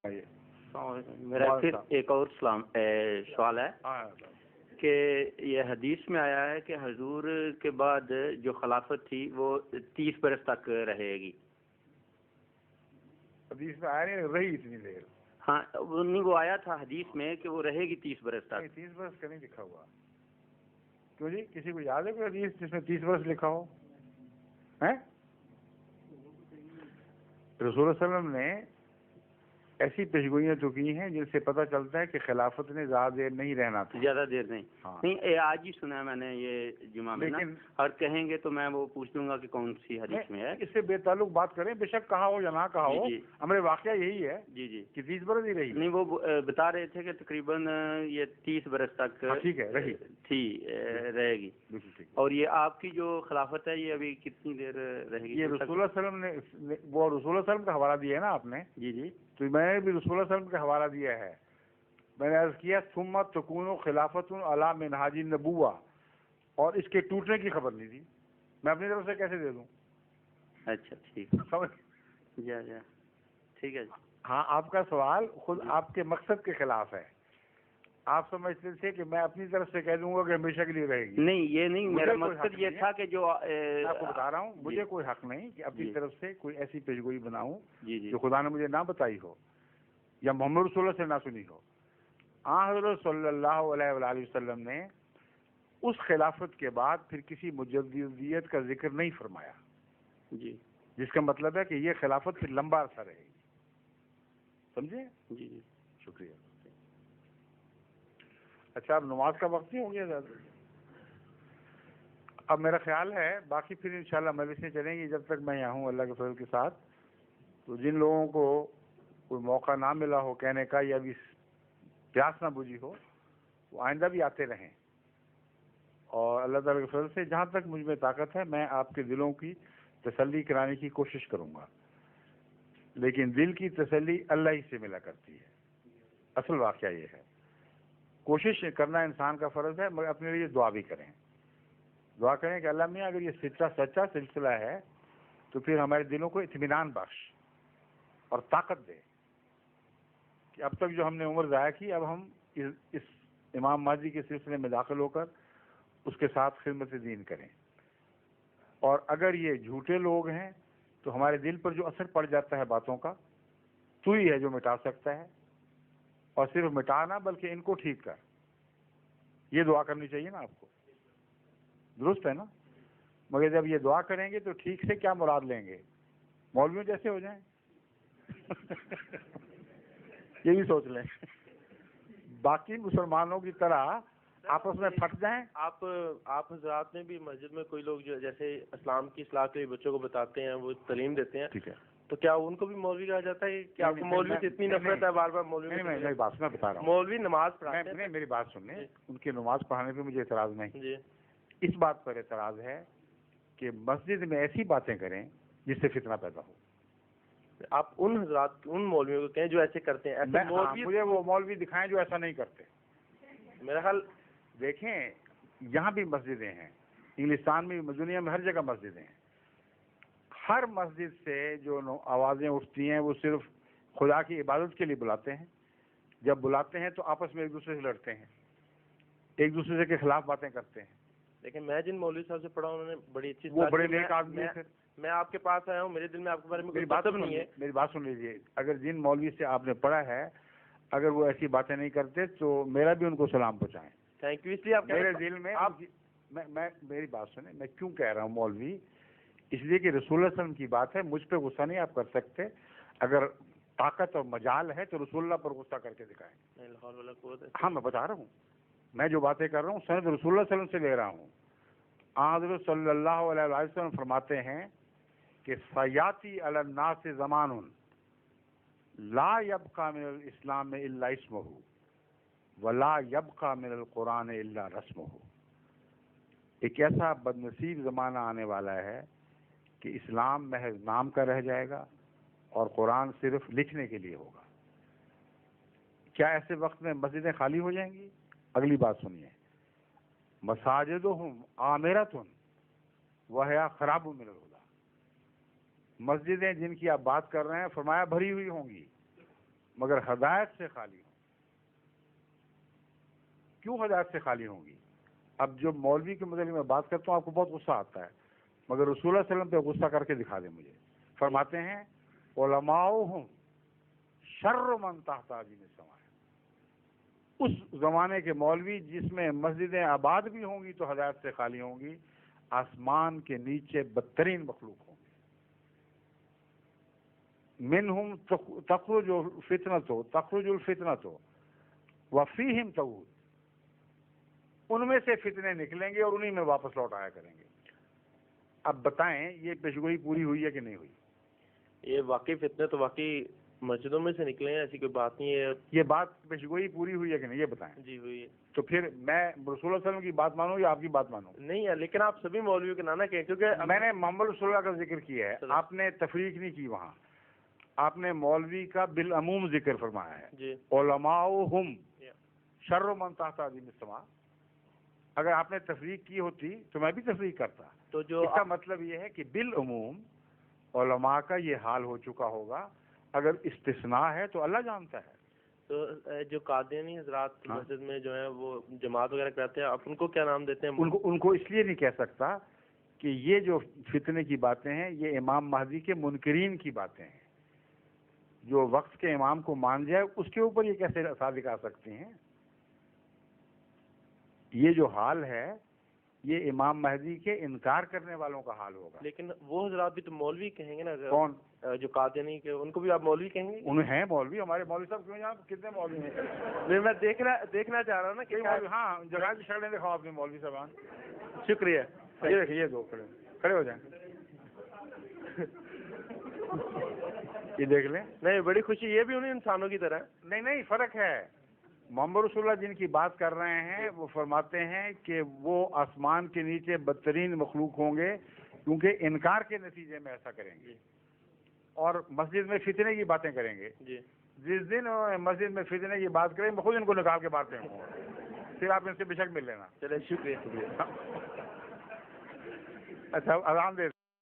میرا پھر ایک اور سوال ہے کہ یہ حدیث میں آیا ہے کہ حضور کے بعد جو خلافت تھی وہ 30 برس تک رہے گی. حدیث میں آیا نہیں رہی اتنی دیر. ہاں وہ آیا تھا حدیث میں کہ وہ رہے گی 30 برس تک. 30 برس کا نہیں لکھا ہوا. کیوں جی کسی کو یاد ہے کوئی حدیث جس میں 30 برس لکھا ہو؟ رسول اللہ علیہ وسلم نے ایسی پیشگوئیاں تو کی ہیں جن سے پتہ چلتا ہے کہ خلافت نے زیادہ دیر نہیں رہنا تھا. زیادہ دیر نہیں. نہیں آج ہی سنا ہے میں نے یہ جمعہ میں. لیکن اور کہیں گے تو میں وہ پوچھ لوں گا کہ کون سی حدیث میں ہے. اس سے بے تعلق بات کریں بے شک کہا ہو یا نہ کہا ہو. ہمارے واقعہ یہی ہے کہ 30 برس ہی رہی. نہیں وہ بتا رہے تھے کہ تقریباً یہ 30 برس تک ٹھیک ہے رہی تھی رہے گی. اور یہ آپ کی جو خلافت ہے یہ ابھی کتنی دیر رہے گی؟ یہ رسول اللہ علیہ وسلم نے وہ رسول اللہ علیہ وسلم کا حوالہ دیا ہے نا آپ نے. جی تو میں نے بھی رسول اللہ علیہ وسلم کا حوالہ دیا ہے. میں نے عرض کیا ثم تکون خلافت علی منہاج النبوہ اور اس کے ٹوٹنے کی خبر نہیں دی. میں اپنی طرف سے کیسے دے دوں؟ اچھا ٹھیک جی ٹھیک ہے. ہاں آپ کا سوال خود آپ کے مقصد کے خلاف ہے. آپ سمجھتے تھے کہ میں اپنی طرف سے کہہ دوں گا کہ ہمیشہ کے لیے رہے گی. نہیں یہ نہیں میرا مقصد یہ تھا کہ جو آپ کو بتا رہا ہوں مجھے کوئی حق نہیں کہ اپنی طرف سے کوئی ایسی پیشگوئی بناؤں جو خدا نے مجھے نہ بتائی ہو یا محمد رسول اللہ سے نہ سنی ہو. حضرت صلی اللہ علیہ وآلہ وسلم نے اس خلافت کے بعد پھر کسی مجددیت کا ذکر نہیں فرمایا جس کا مطلب ہے کہ یہ خلافت پھر لمبا عرصہ رہے گی. سمجھے؟ جی شکریہ. اچھا اب نماز کا وقت نہیں ہو گیا زیادہ. اب میرا خیال ہے باقی پھر انشاءاللہ مجلسیں چلیں گی جب تک میں یہاں ہوں اللہ کے فضل کے ساتھ. تو جن لوگوں کو کوئی موقع نہ ملا ہو کہنے کا یا ابھی پیاس نہ بجھی ہو وہ آئندہ بھی آتے رہیں. اور اللہ تعالیٰ کے فضل سے جہاں تک مجھ میں طاقت ہے میں آپ کے دلوں کی تسلی کرانے کی کوشش کروں گا. لیکن دل کی تسلی اللہ ہی سے ملا کرتی ہے. اصل واقعہ یہ ہے. کوشش کرنا انسان کا فرض ہے مگر اپنے لیے دعا بھی کریں. دعا کریں کہ اللہ میاں اگر یہ سچا سلسلہ ہے تو پھر ہمارے دلوں کو اطمینان بخش اور طاقت دے کہ اب تک جو ہم نے عمر ضائع کی اب ہم اس امام مہدی کے سلسلے میں داخل ہو کر اس کے ساتھ خدمت دین کریں. اور اگر یہ جھوٹے لوگ ہیں تو ہمارے دل پر جو اثر پڑ جاتا ہے باتوں کا تو ہی ہے جو مٹا سکتا ہے. اور صرف مٹانا بلکہ ان کو ٹھیک کر. یہ دعا کرنی چاہیے نا آپ کو. درست ہے نا؟ مگر جب یہ دعا کریں گے تو ٹھیک سے کیا مراد لیں گے؟ مولویوں جیسے ہو جائیں. یہ بھی سوچ لیں. باقی مسلمانوں کی طرح آپس میں پھٹ جائیں. آپ حضرات میں بھی مسجد میں کوئی لوگ جو جیسے اسلام کی اصلاح کے بچوں کو بتاتے ہیں وہ تعلیم دیتے ہیں. ٹھیک ہے. تو کیا ان کو بھی مولوی کہا جاتا ہے کہ آپ کو مولوی سے اتنی نفرت ہے بار بار مولوی؟ میری بات میں بتا رہا ہوں. مولوی نماز پڑھاتے ہیں. میری بات سنیں. ان کی نماز پڑھانے پہ مجھے اعتراض نہیں. جی اس بات پر اعتراض ہے کہ مسجد میں ایسی باتیں کریں جس سے فتنہ پیدا ہو. آپ ان حضرات ان مولویوں کو کہیں جو ایسے کرتے ہیں. ایسے مولوی مجھے وہ مولوی دکھائیں جو ایسا نہیں کرتے. میرا خیال دیکھیں یہاں بھی مسجدیں ہیں انگلستان میں بھی دنیا میں ہر جگہ مسجدیں ہیں. ہر مسجد سے جو آوازیں اٹھتی ہیں وہ صرف خدا کی عبادت کے لیے بلاتے ہیں. جب بلاتے ہیں تو آپس میں ایک دوسرے سے لڑتے ہیں ایک دوسرے کے خلاف باتیں کرتے ہیں. لیکن میں جن مولوی صاحب سے پڑھا انہوں نے بڑی اچھی وہ بڑے نیک آدمی ہیں. میں آپ کے پاس آیا ہوں میرے دل میں آپ کے بارے میں کوئی بات نہیں ہے. میری بات سن لیجیے. اگر جن مولوی سے آپ نے پڑھا ہے اگر وہ ایسی باتیں نہیں کرتے تو میرا بھی ان کو سلام پہنچائیں. Thank you. اس لیے آپ میرے دل میں میں میری بات سنیں. میں کیوں کہہ رہا ہوں مولوی؟ اس لیے کہ رسول اللہ علیہ وسلم کی بات ہے. مجھ پہ غصہ نہیں آپ کر سکتے. اگر طاقت اور مجال ہے تو رسول اللہ پر غصہ کر کے دکھائیں. ہاں میں بتا رہا ہوں. میں جو باتیں کر رہا ہوں سند رسول اللہ صلی اللہ علیہ وسلم سے لے رہا ہوں. حضرت صلی اللہ علیہ وسلم فرماتے ہیں کہ سیاتی علی الناس زمان لا یبقى من الاسلام الا اسمہ ولا یبقى من القرآن الا رسمہ. ایک ایسا بدنصیب زمانہ آنے والا ہے کہ اسلام محض نام کا رہ جائے گا اور قرآن صرف لکھنے کے لیے ہوگا. کیا ایسے وقت میں مسجدیں خالی ہو جائیں گی؟ اگلی بات سنیے. مساجدہم عامرۃ وہی خراب من الہدی. مسجدیں جن کی آپ بات کر رہے ہیں فرمایا بھری ہوئی ہوں گی مگر ہدایت سے خالی ہوں. کیوں ہدایت سے خالی ہوں گی؟ اب جو مولوی کے متعلق میں بات کرتا ہوں آپ کو بہت غصہ آتا ہے، مگر رسول اللہ صلی اللہ علیہ وسلم پہ غصہ کر کے دکھا دیں مجھے. فرماتے ہیں علماؤہم شر من تحت عظیم السماء. اس زمانے کے مولوی جس میں مسجدیں آباد بھی ہوں گی تو ہدایت سے خالی ہوں گی، آسمان کے نیچے بدترین مخلوق ہوں گی. منہم تخرج الفتنۃ وفیہم تعود. ان میں سے فتنے نکلیں گے اور انہی میں واپس لوٹ آیا کریں گے. اب بتائیں یہ پیشگوئی پوری ہوئی ہے کہ نہیں ہوئی؟ یہ واقعی فتنے تو واقعی مسجدوں میں سے نکلے ہیں، ایسی کوئی بات نہیں ہے. یہ بات پیشگوئی پوری ہوئی ہے کہ نہیں یہ بتائیں. جی ہوئی ہے. تو پھر میں رسول اللہ صلی اللہ علیہ وسلم کی بات مانوں یا آپ کی بات مانوں؟ نہیں ہے، لیکن آپ سبھی مولویوں کے نانا کہیں، کیونکہ میں نے محمد رسول اللہ کا ذکر کیا ہے، آپ نے تفریق نہیں کی وہاں. آپ نے مولوی کا بالعموم ذکر فرمایا ہے. جی علماؤہم شر من تحت عظیم السماء. اگر آپ نے تفریق کی ہوتی تو میں بھی تفریق کرتا. تو جو اس کا مطلب یہ ہے کہ بالعموم علماء کا یہ حال ہو چکا ہوگا. اگر استثناء ہے تو اللہ جانتا ہے. تو جو قادیانی حضرات مسجد میں جو ہیں وہ جماعت وغیرہ کرتے ہیں، آپ ان کو کیا نام دیتے ہیں؟ ان کو اس لیے نہیں کہہ سکتا کہ یہ جو فتنے کی باتیں ہیں یہ امام مہدی کے منکرین کی باتیں ہیں. جو وقت کے امام کو مان جائے اس کے اوپر یہ کیسے صادق آ سکتی ہیں؟ یہ جو حال ہے یہ امام مہدی کے انکار کرنے والوں کا حال ہوگا. لیکن وہ حضرات بھی تو مولوی کہیں گے نا. کون؟ جو قادیانی کے، ان کو بھی آپ مولوی کہیں گے؟ انہیں ہیں مولوی. ہمارے مولوی صاحب کیوں یہاں کتنے مولوی ہیں؟ نہیں، میں دیکھنا چاہ رہا ہوں نا کہ ہاں جگہ کی شکلیں دکھاؤ اپنے مولوی صاحبان. شکریہ. یہ دیکھیے یہ دو کھڑے ہو جائیں. یہ دیکھ لیں. نہیں، بڑی خوشی. یہ بھی انہیں انسانوں کی طرح. نہیں فرق ہے. محمد رسول اللہ جن کی بات کر رہے ہیں وہ فرماتے ہیں کہ وہ آسمان کے نیچے بدترین مخلوق ہوں گے کیونکہ انکار کے نتیجے میں ایسا کریں گے اور مسجد میں فتنے کی باتیں کریں گے. جی. جس دن مسجد میں فتنے کی بات کریں میں خود ان کو نکال کے بات کروں گا، پھر آپ ان سے بے شک مل لینا. چلے شکریہ. اچھا اذان دے